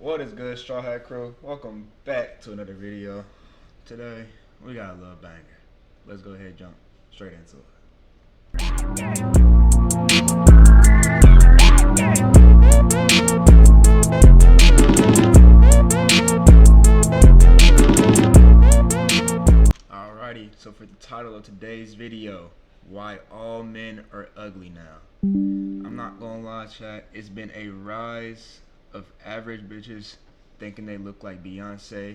What is good, Straw Hat Crew? Welcome back to another video. Today, we got a little banger. Let's go ahead and jump straight into it. Alrighty, so for the title of today's video, why all men are ugly now. I'm not gonna lie, chat, it's been a rise of average bitches thinking they look like Beyonce,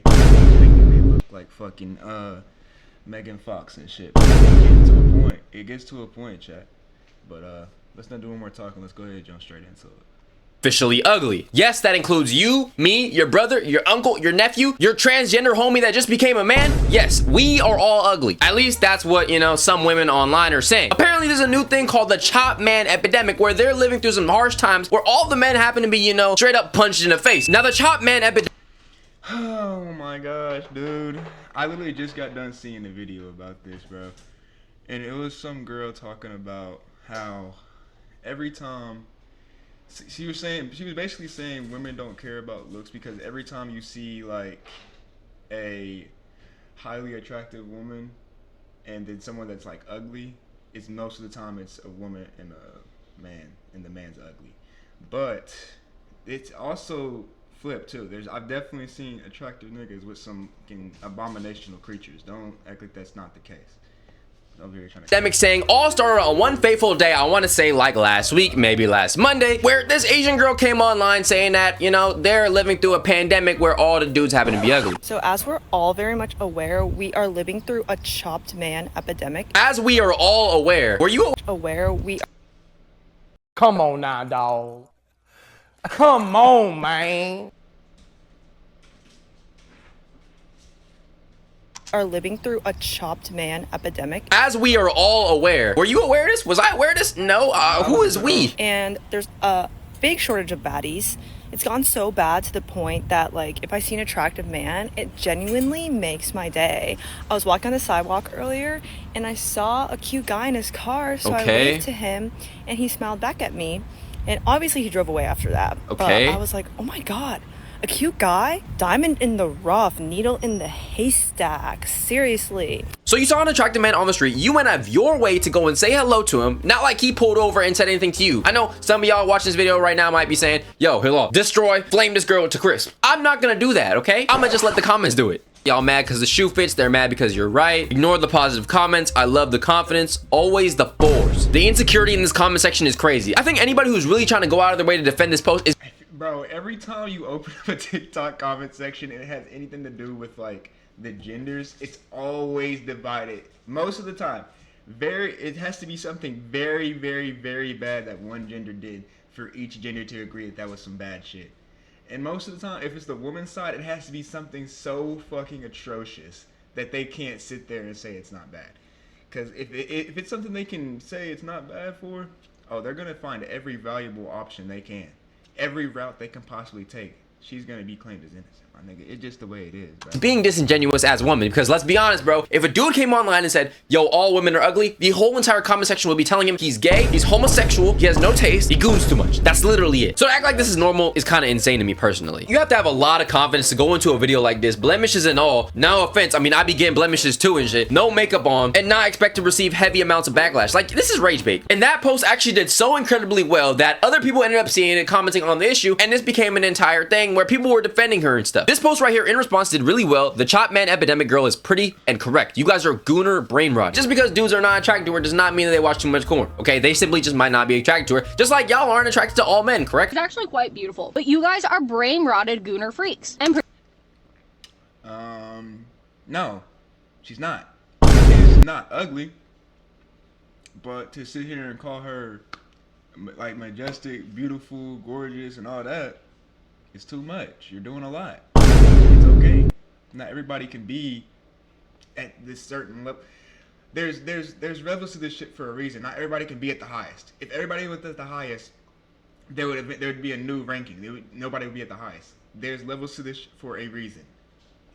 thinking they look like fucking Megan Fox and shit. It gets to a point, chat. But let's not do any more talking. Let's go ahead and jump straight into it. Officially ugly. Yes, that includes you, me, your brother, your uncle, your nephew, your transgender homie that just became a man. Yes, we are all ugly. At least that's what, some women online are saying. Apparently there's a new thing called the chop man epidemic where they're living through some harsh times where all the men happen to be, straight up punched in the face. Now the chop man epidemic. Oh my gosh, dude. I literally just got done seeing the video about this, bro. And it was some girl talking about how every time she was basically saying women don't care about looks because every time you see like a highly attractive woman and then someone that's like ugly, it's most of the time it's a woman and a man and the man's ugly. But it's also flipped too. I've definitely seen attractive niggas with some abominational creatures. Don't act like that's not the case. Epidemic saying all started on one fateful day, I want to say like last week, maybe last Monday, where this Asian girl came online saying that, they're living through a pandemic where all the dudes happen to be ugly. So as we're all very much aware, we are living through a chopped man epidemic. As we are all aware, were you aware? Come on now, dog. Come on, man. Are living through a chopped man epidemic. As we are all aware. Were you aware of this? Was I aware of this? No. Who is we? And there's a big shortage of baddies. It's gone so bad to the point that, like, if I see an attractive man, it genuinely makes my day. I was walking on the sidewalk earlier, and I saw a cute guy in his car, so I waved to him, and he smiled back at me. And obviously, he drove away after that. Okay. But I was like, oh my god. A cute guy? Diamond in the rough, needle in the haystack. Seriously. So you saw an attractive man on the street, you went out of your way to go and say hello to him, not like he pulled over and said anything to you. I know some of y'all watching this video right now might be saying, yo, hello, destroy, flame this girl to crisp. I'm not gonna do that, okay? I'm gonna just let the comments do it. Y'all mad because the shoe fits, they're mad because you're right. Ignore the positive comments. I love the confidence. Always the force. The insecurity in this comment section is crazy. I think anybody who's really trying to go out of their way to defend this post is... Bro, every time you open up a TikTok comment section and it has anything to do with like the genders, it's always divided. Most of the time. It has to be something very, very, very bad that one gender did for each gender to agree that was some bad shit. And most of the time, if it's the woman's side, it has to be something so fucking atrocious that they can't sit there and say it's not bad. Because if it's something they can say it's not bad for, oh, they're going to find every valuable option they can. Every route they can possibly take, she's going to be claimed as innocent. My nigga, it's just the way it is, bro. Being disingenuous as a woman, because let's be honest, bro, if a dude came online and said, yo, all women are ugly, the whole entire comment section would be telling him he's gay, he's homosexual, he has no taste, he goons too much. That's literally it. So to act like this is normal is kind of insane to me personally. You have to have a lot of confidence to go into a video like this, blemishes and all. No offense, I mean, I be getting blemishes too and shit, no makeup on, and not expect to receive heavy amounts of backlash. Like, this is rage bait. And that post actually did so incredibly well that other people ended up seeing it, commenting on the issue, and this became an entire thing where people were defending her and stuff. This post right here in response did really well. The chop man epidemic girl is pretty and correct. You guys are gooner brain rot. Just because dudes are not attracted to her does not mean that they watch too much porn. Okay, they simply just might not be attracted to her. Just like y'all aren't attracted to all men, correct? It's actually quite beautiful. But you guys are brain rotted gooner freaks. And no, she's not. She's not ugly. But to sit here and call her like majestic, beautiful, gorgeous, and all that, it's too much. You're doing a lot. It's okay. Not everybody can be at this certain level. There's levels to this shit for a reason. Not everybody can be at the highest. If everybody was at the highest, there would be a new ranking. Nobody would be at the highest. There's levels to this for a reason.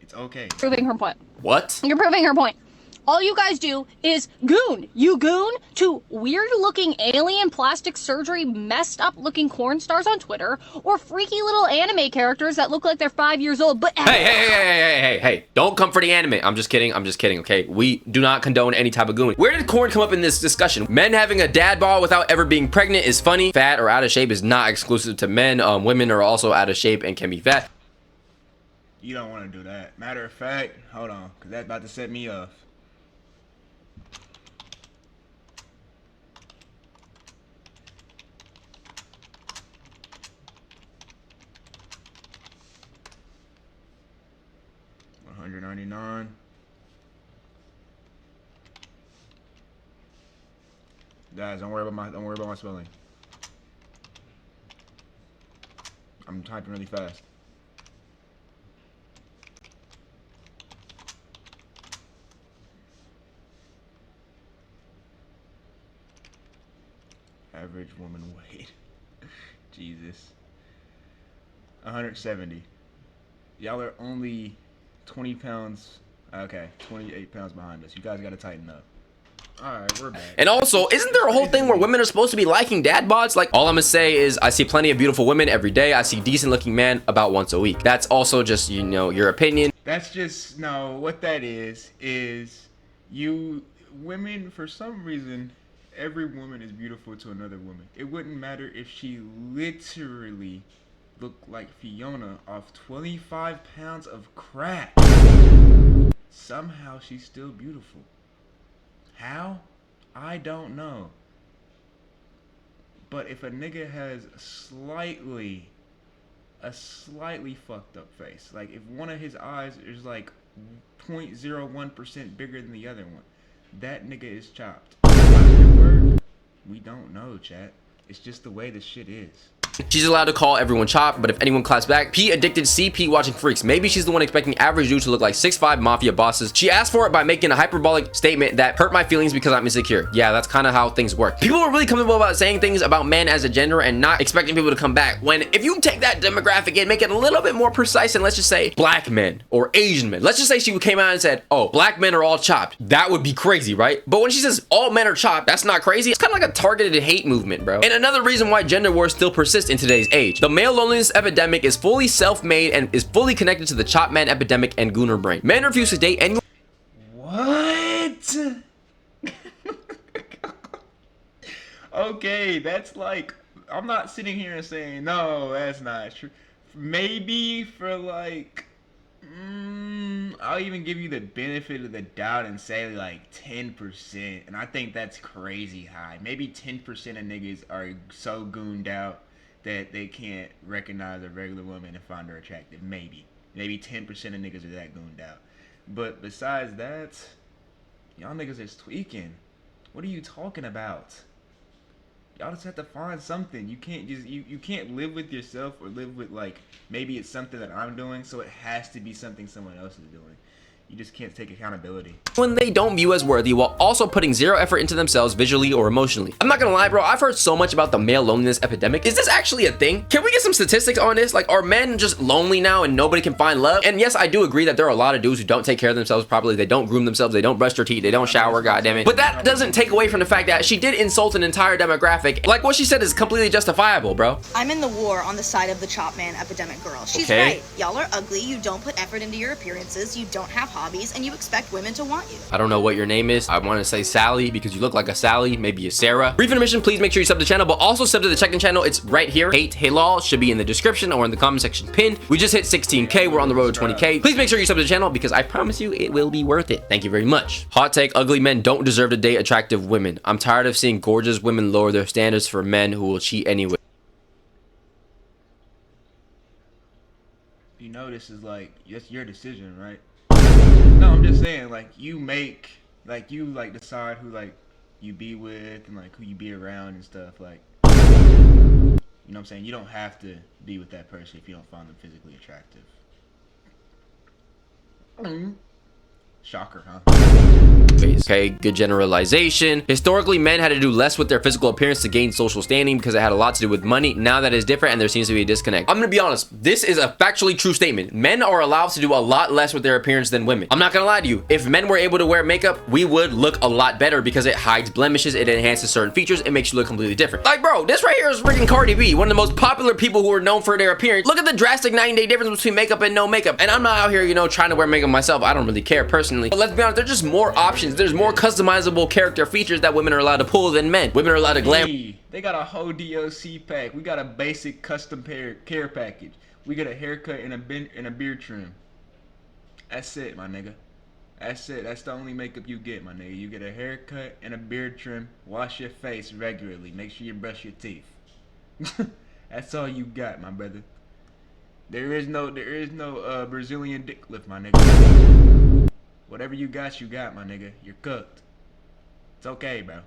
It's okay. Proving her point. What? You're proving her point. All you guys do is goon. You goon to weird-looking alien plastic surgery, messed-up-looking corn stars on Twitter, or freaky little anime characters that look like they're 5 years old, but... Hey, don't come for the anime. I'm just kidding, okay? We do not condone any type of gooning. Where did corn come up in this discussion? Men having a dad bod without ever being pregnant is funny. Fat or out of shape is not exclusive to men. Women are also out of shape and can be fat. You don't want to do that. Matter of fact, hold on, because that's about to set me off. $199. Guys, don't worry about my spelling. I'm typing really fast. Average woman weight. Jesus. 170. Y'all are only 20 pounds. Okay, 28 pounds behind us. You guys gotta tighten up. Alright, we're back. And also, isn't there a whole thing where women are supposed to be liking dad bods? Like, all I'm gonna say is I see plenty of beautiful women every day. I see decent looking men about once a week. That's also just, you know, your opinion. That's just, no, what that is you, women, for some reason, every woman is beautiful to another woman. It wouldn't matter if she literally looked like Fiona off 25 pounds of crack. Somehow she's still beautiful. How? I don't know. But if a nigga has a slightly fucked up face, like if one of his eyes is like 0.01% bigger than the other one, that nigga is chopped. We don't know, chat. It's just the way the shit is. She's allowed to call everyone chopped, but if anyone claps back, P addicted CP watching freaks. Maybe she's the one expecting average dudes to look like 6'5" mafia bosses. She asked for it by making a hyperbolic statement that hurt my feelings because I'm insecure. Yeah, that's kind of how things work. People are really comfortable about saying things about men as a gender and not expecting people to come back. When if you take that demographic and make it a little bit more precise and let's just say black men or Asian men. Let's just say she came out and said, oh, black men are all chopped. That would be crazy, right? But when she says all men are chopped, that's not crazy. It's kind of like a targeted hate movement, bro. And another reason why gender wars still persist in today's age. The male loneliness epidemic is fully self-made and is fully connected to the chop man epidemic and gooner brain. Men refuse to date anyone. What? Okay, that's like, I'm not sitting here and saying, no, that's not true. Maybe for like, I'll even give you the benefit of the doubt and say like 10%. And I think that's crazy high. Maybe 10% of niggas are so gooned out that they can't recognize a regular woman and find her attractive. Maybe 10% of niggas are that gooned out. But besides that, y'all niggas is tweaking. What are you talking about? Y'all just have to find something. You can't just you can't live with yourself or live with like maybe it's something that I'm doing, so it has to be something someone else is doing. You just can't take accountability. When they don't view as worthy while also putting zero effort into themselves visually or emotionally. I'm not gonna lie, bro, I've heard so much about the male loneliness epidemic. Is this actually a thing? Can we get some statistics on this? Like, are men just lonely now and nobody can find love? And yes, I do agree that there are a lot of dudes who don't take care of themselves properly. They don't groom themselves, they don't brush their teeth, they don't shower, goddammit. But that doesn't take away from the fact that she did insult an entire demographic. Like, what she said is completely justifiable, bro. I'm in the war on the side of the chop man epidemic girl. She's right. Y'all are ugly, you don't put effort into your appearances, you don't have hobbies, and you expect women to want you. I don't know what your name is. I want to say Sally because you look like a Sally, maybe a Sarah. Brief intermission, please make sure you sub to the channel, but also sub to the check-in channel. It's right here. Hate Halal should be in the description or in the comment section pinned. We just hit 16K. We're on the road to 20K. Please make sure you sub to the channel because I promise you it will be worth it. Thank you very much. Hot take, ugly men don't deserve to date attractive women. I'm tired of seeing gorgeous women lower their standards for men who will cheat anyway. You know this is like, it's your decision, right? No, I'm just saying, like, you decide who, like, you be with and, like, who you be around and stuff, like, you know what I'm saying? You don't have to be with that person if you don't find them physically attractive. Shocker, huh? Okay, good generalization. Historically, men had to do less with their physical appearance to gain social standing because it had a lot to do with money. Now that is different and there seems to be a disconnect. I'm gonna be honest, this is a factually true statement. Men are allowed to do a lot less with their appearance than women. I'm not gonna lie to you. If men were able to wear makeup, we would look a lot better because it hides blemishes, it enhances certain features, it makes you look completely different. Like, bro, this right here is freaking Cardi B, one of the most popular people who are known for their appearance. Look at the drastic 9-day difference between makeup and no makeup. And I'm not out here, you know, trying to wear makeup myself. I don't really care personally. But let's be honest, there's just more options. There's more customizable character features that women are allowed to pull than men. Women are allowed to glam. Hey, they got a whole DLC pack. We got a basic custom care package. We get a haircut and a beard trim. That's it, my nigga. That's it. That's the only makeup you get, my nigga. You get a haircut and a beard trim. Wash your face regularly. Make sure you brush your teeth. That's all you got, my brother. There is no Brazilian dick lift, my nigga. Whatever you got, my nigga. You're cooked. It's okay, bro.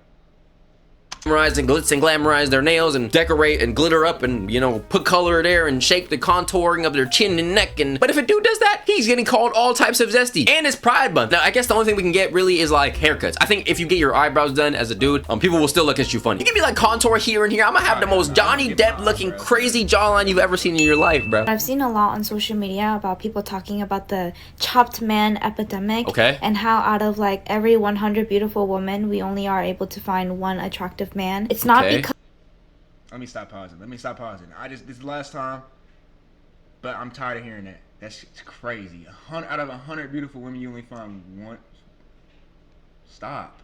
Glamorize and glitz and glamorize their nails and decorate and glitter up and, you know, put color there and shape the contouring of their chin and neck. And but if a dude does that, he's getting called all types of zesty. And it's Pride Month. Now, I guess the only thing we can get really is like haircuts. I think if you get your eyebrows done as a dude, people will still look at you funny. You can be like contour here and here. I'm gonna have the most Johnny Depp looking crazy jawline you've ever seen in your life, bro. I've seen a lot on social media about people talking about the chopped man epidemic. Okay. And how out of like every 100 beautiful women, we only are able to find one attractive man. It's not because Let me stop pausing. This is the last time, but I'm tired of hearing that. That's crazy. Out of 100 beautiful women, you only find one. Stop.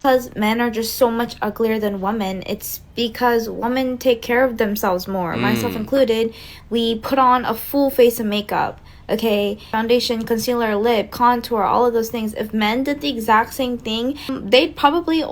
because men are just so much uglier than women. It's because women take care of themselves more, myself included. We put on a full face of makeup. Okay, foundation, concealer, lip, contour, all of those things. If men did the exact same thing, they'd probably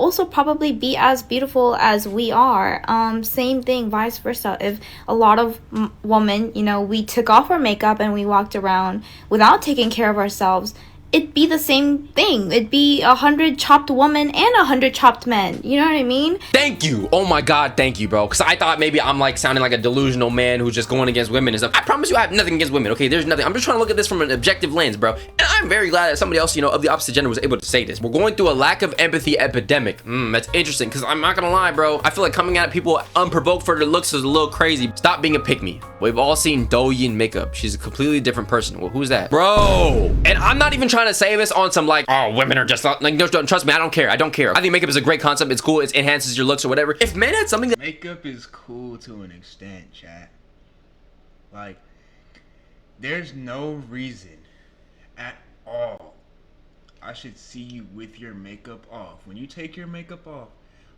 be as beautiful as we are. Same thing, vice versa. If a lot of women, you know, we took off our makeup and we walked around without taking care of ourselves, it'd be the same thing. It'd be 100 chopped women and 100 chopped men. You know what I mean? Thank you. Oh my God, thank you, bro. Because I thought maybe I'm like sounding like a delusional man who's just going against women and stuff. I promise you I have nothing against women, okay? There's nothing. I'm just trying to look at this from an objective lens, bro. And I'm very glad that somebody else, you know, of the opposite gender was able to say this. We're going through a lack of empathy epidemic. That's interesting because I'm not gonna lie, bro. I feel like coming at people unprovoked for their looks is a little crazy. Stop being a pick-me. We've all seen Douyin makeup. She's a completely different person. Well, who's that? Bro! And I'm not even trying to say this on some like, oh, women are just like, no, trust me, I don't care. I don't care. I think makeup is a great concept. It's cool. It enhances your looks or whatever. If men had something that makeup is cool to an extent, chat. Like, there's no reason at all I should see you with your makeup off. When you take your makeup off,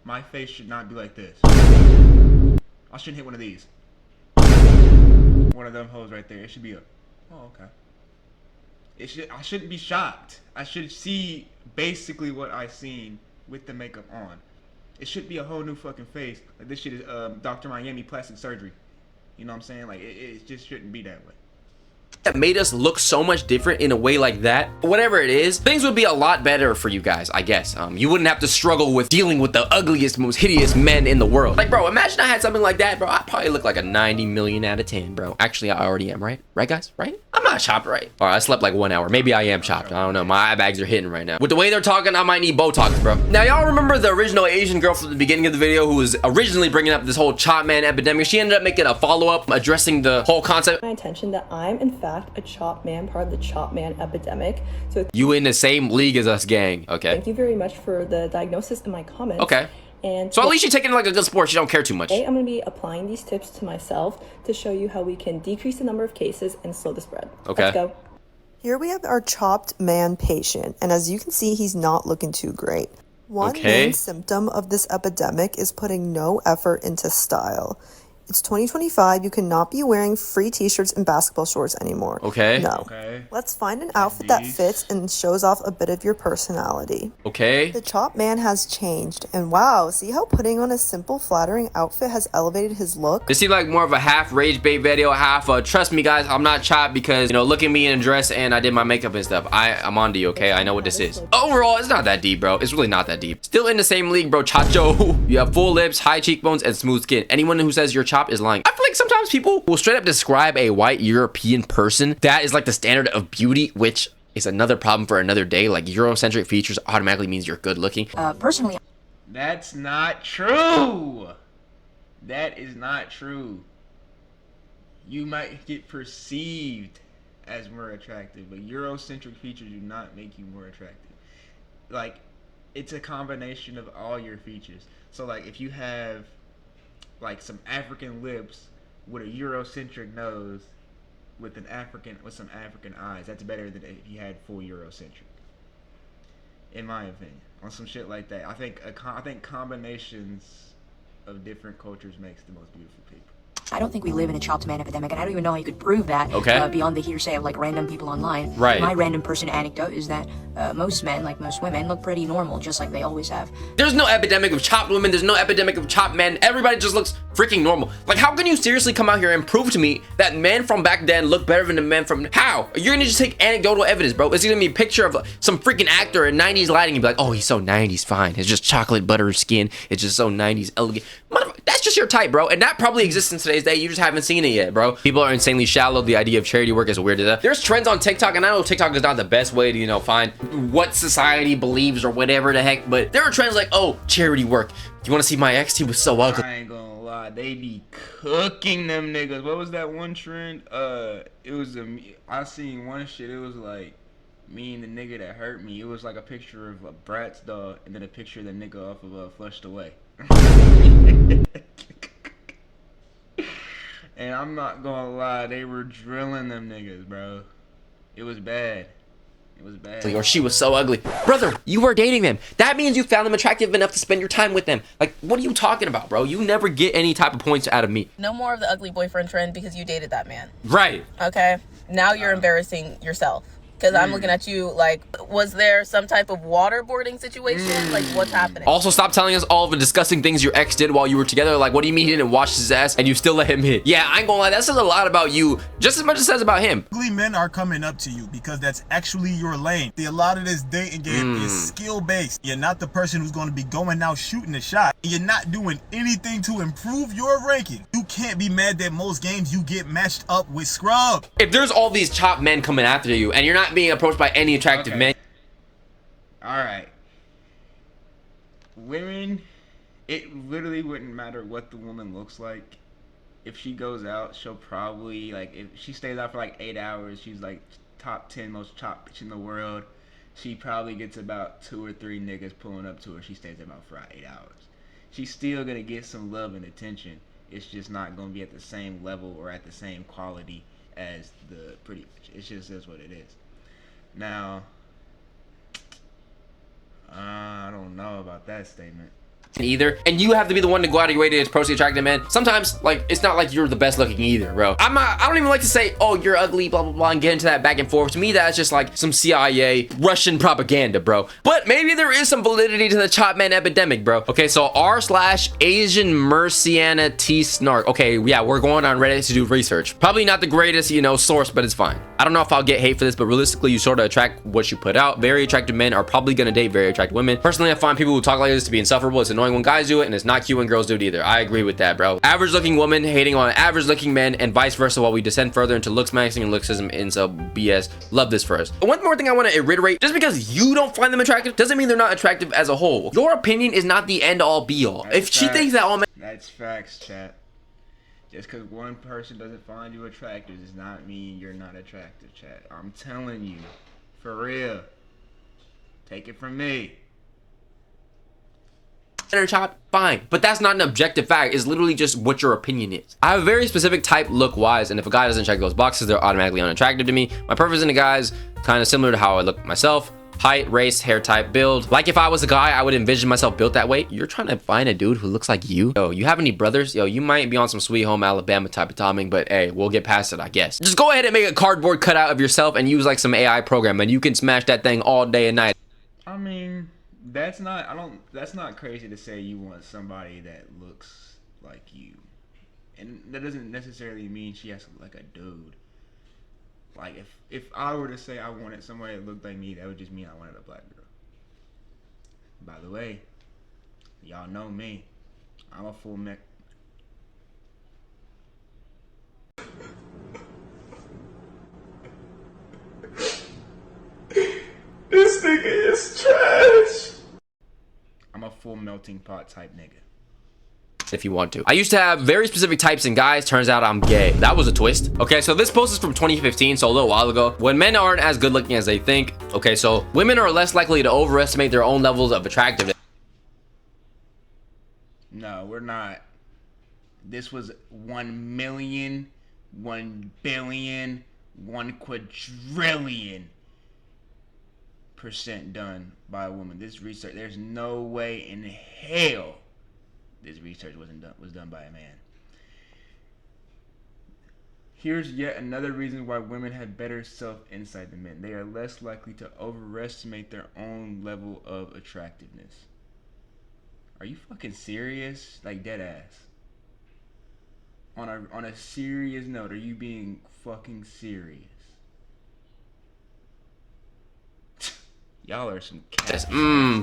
my face should not be like this. I shouldn't hit one of these. One of them hoes right there. It should be a, oh, okay. I shouldn't be shocked. I should see basically what I seen with the makeup on. It should be a whole new fucking face. Like, this shit is Dr. Miami plastic surgery. You know what I'm saying? Like, it just shouldn't be that way. That made us look so much different in a way like that, whatever it is, things would be a lot better for you guys, I guess. You wouldn't have to struggle with dealing with the ugliest, most hideous men in the world. Like, bro, imagine I had something like that, bro. I'd probably look like a 90 million out of 10, bro. Actually, I already am, right? Right, guys? Right? I'm not chopped, right? All right, I slept like 1 hour. Maybe I am chopped. I don't know. My eye bags are hitting right now. With the way they're talking, I might need Botox, bro. Now, y'all remember the original Asian girl from the beginning of the video who was originally bringing up this whole chop man epidemic? She ended up making a follow-up addressing the whole concept. My attention that I'm in fact a chop man, part of the chop man epidemic. So you in the same league as us, gang. Okay. Thank you very much for the diagnosis in my comments. Okay. And so at least you're taking it like a good sport. You don't care too much. Today I'm going to be applying these tips to myself to show you how we can decrease the number of cases and slow the spread. Okay. Let's go. Here we have our chopped man patient, and as you can see, he's not looking too great. One main symptom of this epidemic is putting no effort into style. It's 2025, you cannot be wearing free t-shirts and basketball shorts anymore. Okay. No. Okay. Let's find an outfit that fits and shows off a bit of your personality. Okay. The chop man has changed, and wow, see how putting on a simple, flattering outfit has elevated his look? This seemed like more of a half rage bait video, half trust me guys, I'm not chopped because, you know, look at me in a dress and I did my makeup and stuff. I'm on to you, okay? I know what this is. Overall, it's not that deep, bro. It's really not that deep. Still in the same league, bro. Chacho. You have full lips, high cheekbones, and smooth skin. Anyone who says you're chopped is lying. I feel like sometimes people will straight up describe a white European person that is like the standard of beauty, which is another problem for another day. Like Eurocentric features automatically means you're good looking. Personally, that's not true. That is not true. You might get perceived as more attractive, but Eurocentric features do not make you more attractive. Like, it's a combination of all your features. So like if you have like some African lips with a Eurocentric nose with some African eyes, that's better than if you had full Eurocentric, in my opinion. On some shit like that, I think combinations of different cultures makes the most beautiful people. I don't think we live in a chopped man epidemic, and I don't even know how you could prove that. Okay. Beyond the hearsay of like random people online. Right. My random person anecdote is that most men, like most women, look pretty normal, just like they always have. There's no epidemic of chopped women. There's no epidemic of chopped men. Everybody just looks freaking normal. Like, how can you seriously come out here and prove to me that men from back then look better than the men from... How? You're gonna just take anecdotal evidence, bro. It's gonna be a picture of some freaking actor in 90s lighting and be like, oh, he's so 90s fine. It's just chocolate butter skin. It's just so 90s elegant. That's just your type, bro. And that probably exists in today's day. You just haven't seen it yet, bro. People are insanely shallow. The idea of charity work is weird to them. There's trends on TikTok, and I know TikTok is not the best way to, you know, find what society believes or whatever the heck, but there are trends like, oh, charity work. Do you want to see my ex? He was so ugly. I ain't gonna lie, they be cooking them niggas. What was that one trend? It was I seen one shit. It was like me and the nigga that hurt me. It was like a picture of a Bratz dog and then a picture of the nigga off of Flushed Away. And I'm not gonna lie, they were drilling them niggas, bro. It was bad. It was bad. Or she was so ugly. Brother, you were dating them. That means you found them attractive enough to spend your time with them. Like, what are you talking about, bro? You never get any type of points out of me. No more of the ugly boyfriend trend because you dated that man. Right. Okay? Now you're embarrassing yourself. Because I'm looking at you like, was there some type of waterboarding situation? Like, what's happening? Also, stop telling us all of the disgusting things your ex did while you were together. Like, what do you mean he didn't wash his ass and you still let him hit? Yeah, I ain't gonna lie, that says a lot about you, just as much as it says about him. Ugly men are coming up to you because that's actually your lane. A lot of this dating game is skill-based. You're not the person who's gonna be going out shooting a shot. You're not doing anything to improve your ranking. You can't be mad that most games you get matched up with scrub. If there's all these chopped men coming after you and you're not being approached by any attractive men. Alright. Women, it literally wouldn't matter what the woman looks like. If she goes out, she'll probably, like, if she stays out for like 8 hours, she's like top 10 most chopped bitch in the world. She probably gets about 2 or 3 niggas pulling up to her. She stays about for 8 hours. She's still gonna get some love and attention. It's just not gonna be at the same level or at the same quality as the pretty bitch. It just is what it is. Now, I don't know about that statement. Either, and you have to be the one to go out of your way to approach the attractive man. Sometimes, like, it's not like you're the best looking either, bro. I don't even like to say, oh, you're ugly, blah blah blah, and get into that back and forth. To me, that's just like some CIA Russian propaganda, bro. But maybe there is some validity to the chop man epidemic, bro. Okay, so r/Asian Merciana T Snark. Okay, yeah, we're going on Reddit to do research. Probably not the greatest, you know, source, but it's fine. I don't know if I'll get hate for this, but realistically, you sort of attract what you put out. Very attractive men are probably gonna date very attractive women. Personally, I find people who talk like this to be insufferable. It's annoying when guys do it, and it's not cute when girls do it either. I agree with that, bro. Average looking woman hating on average looking men, and vice versa, while we descend further into looks maxing and looksism and some BS. Love this for us. One more thing I want to reiterate: just because you don't find them attractive doesn't mean they're not attractive as a whole. Your opinion is not the end all be all. If she thinks that all men... That's facts, chat. Just because one person doesn't find you attractive does not mean you're not attractive, chat. I'm telling you, for real. Take it from me. Chop, fine, but that's not an objective fact. It's literally just what your opinion is. I have a very specific type look wise, and if a guy doesn't check those boxes, they're automatically unattractive to me. My preference in a guy's kind of similar to how I look myself: height, race, hair type, build. Like if I was a guy, I would envision myself built that way. You're trying to find a dude who looks like you? Yo, you have any brothers? Yo, you might be on some Sweet Home Alabama type of timing, but hey, we'll get past it, I guess. Just go ahead and make a cardboard cutout of yourself and use like some AI program, and you can smash that thing all day and night. I mean, that's not crazy to say you want somebody that looks like you. And that doesn't necessarily mean she has to look like a dude. Like if I were to say I wanted somebody that looked like me, that would just mean I wanted a black girl. By the way, y'all know me. I'm a full mech. full melting pot type nigga. If you want to. I used to have very specific types in guys. Turns out I'm gay. That was a twist. Okay, so this post is from 2015, so a little while ago. When men aren't as good looking as they think. Okay, so women are less likely to overestimate their own levels of attractiveness. No, we're not. This was 1 million, 1 billion, 1 quadrillion % done by a woman. This research, there's no way in hell this research was done by a man. Here's yet another reason why women have better self-insight than men. They are less likely to overestimate their own level of attractiveness. Are you fucking serious? Like, dead ass. On a serious note, are you being fucking serious? Y'all are some cats.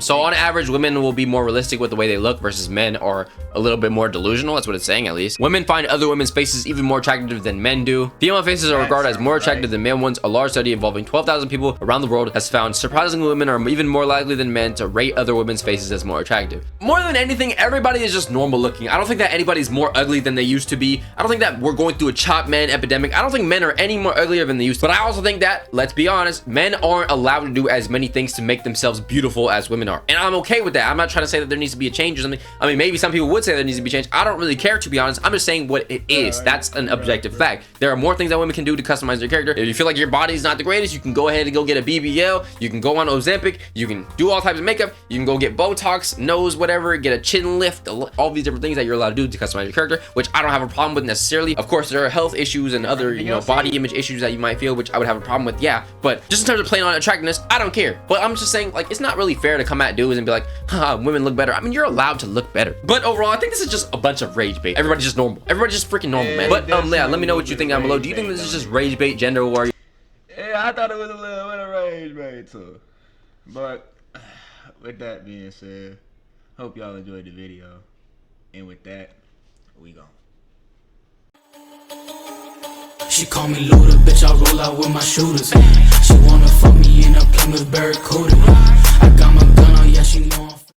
So on average, women will be more realistic with the way they look versus men are a little bit more delusional. That's what it's saying, at least. Women find other women's faces even more attractive than men do. Female faces are regarded as more attractive than male ones. A large study involving 12,000 people around the world has found surprisingly women are even more likely than men to rate other women's faces as more attractive. More than anything, everybody is just normal looking. I don't think that anybody's more ugly than they used to be. I don't think that we're going through a chop man epidemic. I don't think men are any more uglier than they used to. But I also think that, let's be honest, men aren't allowed to do as many things to make themselves beautiful as women are, and I'm okay with that. I'm not trying to say that there needs to be a change or something. I mean, maybe some people would say there needs to be change. I don't really care, to be honest. I'm just saying what it is. That's an objective fact. There are more things that women can do to customize their character. If you feel like your body is not the greatest, you can go ahead and go get a BBL. You can go on Ozempic. You can do all types of makeup. You can go get Botox, nose, whatever, get a chin lift, all these different things that you're allowed to do to customize your character, which I don't have a problem with necessarily. Of course, there are health issues and other, you know, body image issues that you might feel, which I would have a problem with, yeah. But just in terms of playing on attractiveness, I don't care. But I'm just saying, like, it's not really fair to come at dudes and be like, haha, women look better. I mean, you're allowed to look better. But overall, I think this is just a bunch of rage bait. Everybody's just normal. Everybody's just freaking normal, man. But yeah, let me know what you think down below. Do you think this is just rage bait, gender war? Yeah, I thought it was a little bit of rage bait too. But with that being said, hope y'all enjoyed the video. And with that, we gone. She call me Luda, bitch, I roll out with my shooters. She wanna fuck me in a